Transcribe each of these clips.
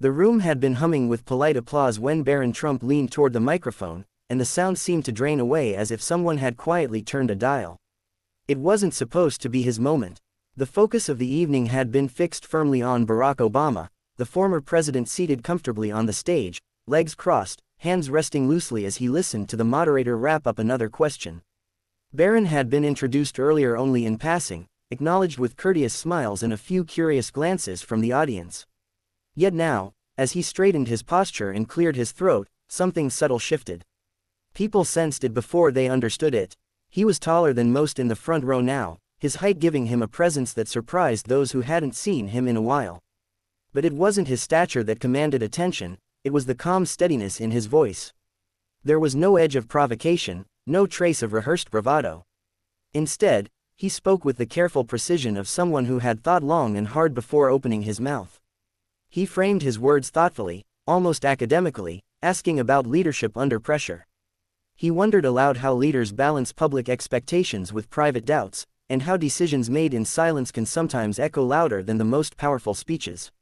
The room had been humming with polite applause when Barron Trump leaned toward the microphone, and the sound seemed to drain away as if someone had quietly turned a dial. It wasn't supposed to be his moment. The focus of the evening had been fixed firmly on Barack Obama, the former president seated comfortably on the stage, legs crossed, hands resting loosely as he listened to the moderator wrap up another question. Barron had been introduced earlier only in passing, acknowledged with courteous smiles and a few curious glances from the audience. Yet now, as he straightened his posture and cleared his throat, something subtle shifted. People sensed it before they understood it. He was taller than most in the front row now, his height giving him a presence that surprised those who hadn't seen him in a while. But it wasn't his stature that commanded attention, it was the calm steadiness in his voice. There was no edge of provocation, no trace of rehearsed bravado. Instead, he spoke with the careful precision of someone who had thought long and hard before opening his mouth. He framed his words thoughtfully, almost academically, asking about leadership under pressure. He wondered aloud how leaders balance public expectations with private doubts, and how decisions made in silence can sometimes echo louder than the most powerful speeches.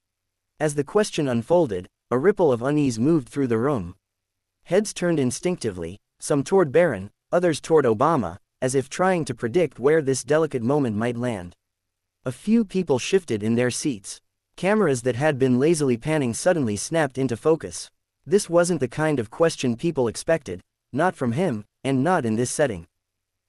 As the question unfolded, a ripple of unease moved through the room. Heads turned instinctively, some toward Barron, others toward Obama, as if trying to predict where this delicate moment might land. A few people shifted in their seats. Cameras that had been lazily panning suddenly snapped into focus. This wasn't the kind of question people expected, not from him, and not in this setting.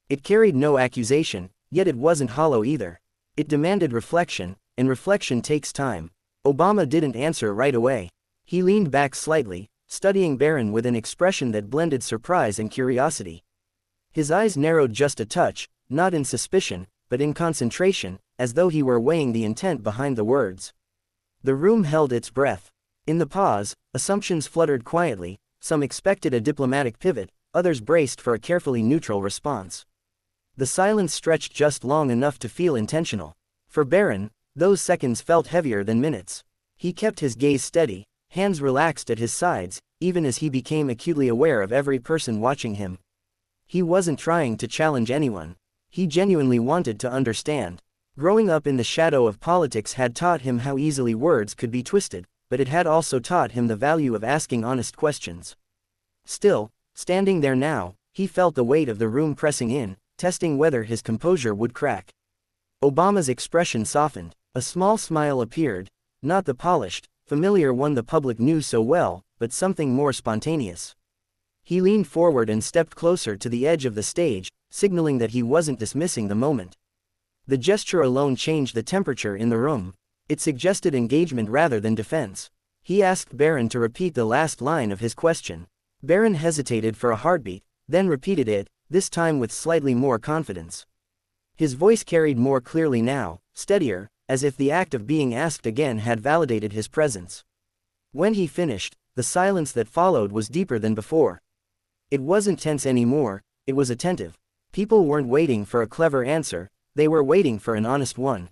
It carried no accusation, yet it wasn't hollow either. It demanded reflection, and reflection takes time. Obama didn't answer right away. He leaned back slightly, studying Barron with an expression that blended surprise and curiosity. His eyes narrowed just a touch, not in suspicion, but in concentration, as though he were weighing the intent behind the words. The room held its breath. In the pause, assumptions fluttered quietly, some expected a diplomatic pivot, others braced for a carefully neutral response. The silence stretched just long enough to feel intentional. For Barron, those seconds felt heavier than minutes. He kept his gaze steady, hands relaxed at his sides, even as he became acutely aware of every person watching him. He wasn't trying to challenge anyone. He genuinely wanted to understand. Growing up in the shadow of politics had taught him how easily words could be twisted, but it had also taught him the value of asking honest questions. Still, standing there now, he felt the weight of the room pressing in, testing whether his composure would crack. Obama's expression softened. A small smile appeared, not the polished, familiar one the public knew so well, but something more spontaneous. He leaned forward and stepped closer to the edge of the stage, signaling that he wasn't dismissing the moment. The gesture alone changed the temperature in the room. It suggested engagement rather than defense. He asked Barron to repeat the last line of his question. Barron hesitated for a heartbeat, then repeated it, this time with slightly more confidence. His voice carried more clearly now, steadier, as if the act of being asked again had validated his presence. When he finished, the silence that followed was deeper than before. It wasn't tense anymore, it was attentive. People weren't waiting for a clever answer, they were waiting for an honest one.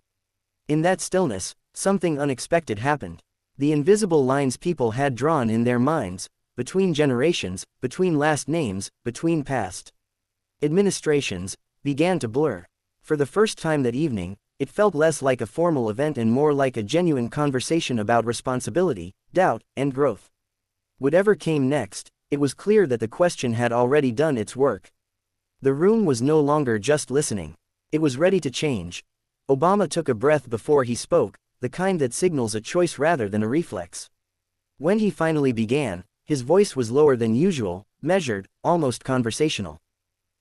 In that stillness, something unexpected happened. The invisible lines people had drawn in their minds, between generations, between last names, between past administrations, began to blur. For the first time that evening, it felt less like a formal event and more like a genuine conversation about responsibility, doubt, and growth. Whatever came next, it was clear that the question had already done its work. The room was no longer just listening. It was ready to change. Obama took a breath before he spoke, the kind that signals a choice rather than a reflex. When he finally began, his voice was lower than usual, measured, almost conversational.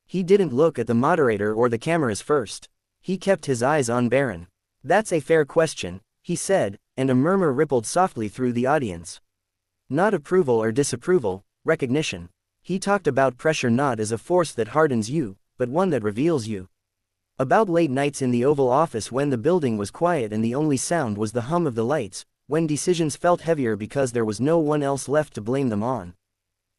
He didn't look at the moderator or the cameras first. He kept his eyes on Barron. "That's a fair question," he said, and a murmur rippled softly through the audience. Not approval or disapproval, recognition. He talked about pressure not as a force that hardens you, but one that reveals you. About late nights in the Oval Office when the building was quiet and the only sound was the hum of the lights, when decisions felt heavier because there was no one else left to blame them on.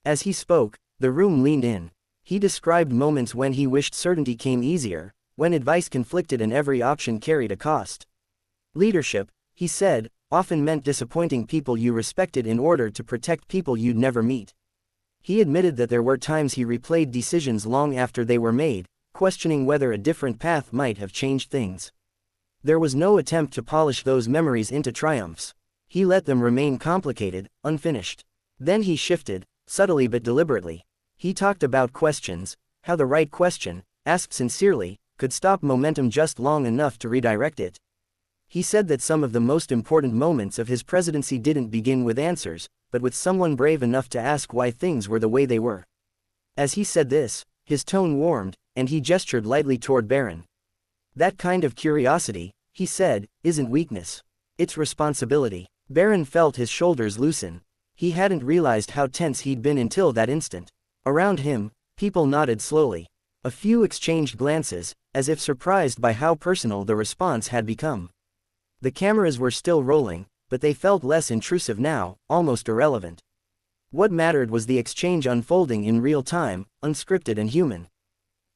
As he spoke, the room leaned in. He described moments when he wished certainty came easier, when advice conflicted and every option carried a cost. Leadership, he said, often meant disappointing people you respected in order to protect people you'd never meet. He admitted that there were times he replayed decisions long after they were made, questioning whether a different path might have changed things. There was no attempt to polish those memories into triumphs. He let them remain complicated, unfinished. Then he shifted, subtly but deliberately. He talked about questions, how the right question, asked sincerely, could stop momentum just long enough to redirect it. He said that some of the most important moments of his presidency didn't begin with answers, but with someone brave enough to ask why things were the way they were. As he said this, his tone warmed, and he gestured lightly toward Barron. That kind of curiosity, he said, isn't weakness. It's responsibility. Barron felt his shoulders loosen. He hadn't realized how tense he'd been until that instant. Around him, people nodded slowly. A few exchanged glances, as if surprised by how personal the response had become. The cameras were still rolling, but they felt less intrusive now, almost irrelevant. What mattered was the exchange unfolding in real time, unscripted and human.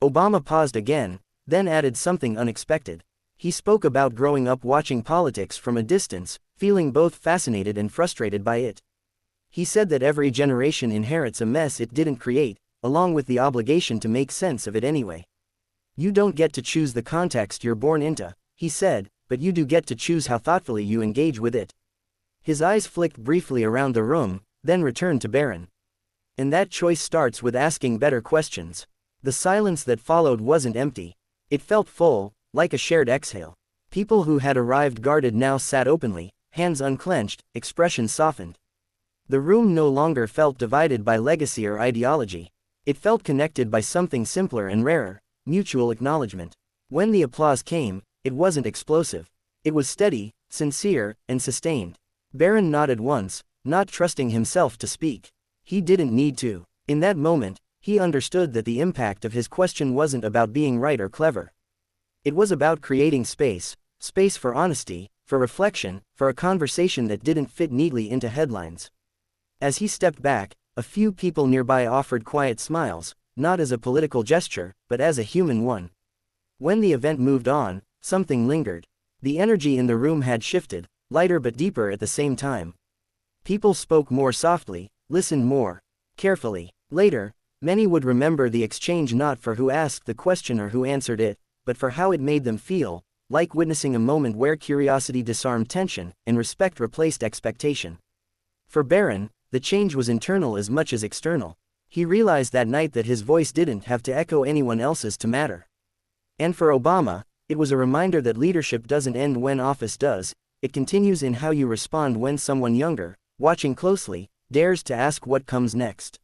Obama paused again, then added something unexpected. He spoke about growing up watching politics from a distance, feeling both fascinated and frustrated by it. He said that every generation inherits a mess it didn't create, along with the obligation to make sense of it anyway. You don't get to choose the context you're born into, he said, but you do get to choose how thoughtfully you engage with it. His eyes flicked briefly around the room, then returned to Barron. And that choice starts with asking better questions. The silence that followed wasn't empty. It felt full, like a shared exhale. People who had arrived guarded now sat openly, hands unclenched, expressions softened. The room no longer felt divided by legacy or ideology. It felt connected by something simpler and rarer, mutual acknowledgement. When the applause came, it wasn't explosive. It was steady, sincere, and sustained. Barron nodded once, not trusting himself to speak. He didn't need to. In that moment, he understood that the impact of his question wasn't about being right or clever. It was about creating space for honesty, for reflection, for a conversation that didn't fit neatly into headlines. As he stepped back, a few people nearby offered quiet smiles, not as a political gesture, but as a human one. When the event moved on, something lingered. The energy in the room had shifted, lighter but deeper at the same time. People spoke more softly, listened more carefully. Later, many would remember the exchange not for who asked the question or who answered it, but for how it made them feel, like witnessing a moment where curiosity disarmed tension, and respect replaced expectation. For Barron, the change was internal as much as external. He realized that night that his voice didn't have to echo anyone else's to matter. And for Obama, it was a reminder that leadership doesn't end when office does, it continues in how you respond when someone younger, watching closely, dares to ask what comes next.